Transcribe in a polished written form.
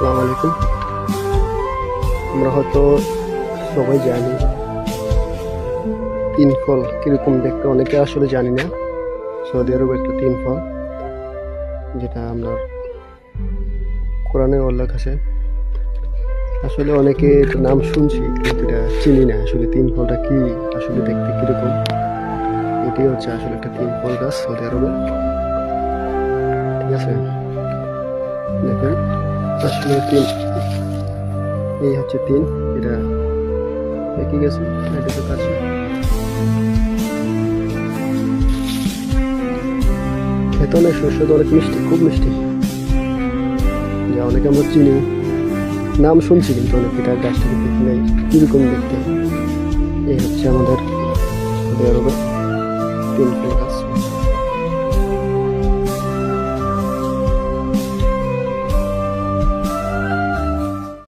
আসসালামু আলাইকুম। আমরা হয়তো সবাই জানি তিন ফল কিরকম দেখতে, অনেকে আসলে জানি না। সৌদি আরব একটা তিন ফল, যেটা আমরা কোরআনে উল্লেখ আছে। আসলে অনেকে এটার নাম শুনছি কিন্তু এটা চিনি না আসলে তিন ফলটা কি, আসলে দেখতে কিরকম। এটাই হচ্ছে আসলে একটা তিন ফল গাছ সৌদি আরবে। ঠিক আছে, দেখেন আসলে তিন, এই হচ্ছে তিন। এটা পেকে গেছে, এটা তো কাছে। খেতে অনেক সুস্বাদু, অনেক মিষ্টি, খুব মিষ্টি, যা অনেকে আমরা চিনি, নাম শুনছি কিন্তু অনেক এটা গাছটাকে দেখি নাই কিরকম দেখতে। এই হচ্ছে আমাদের সৌদি আরবের তিন ফল গাছ।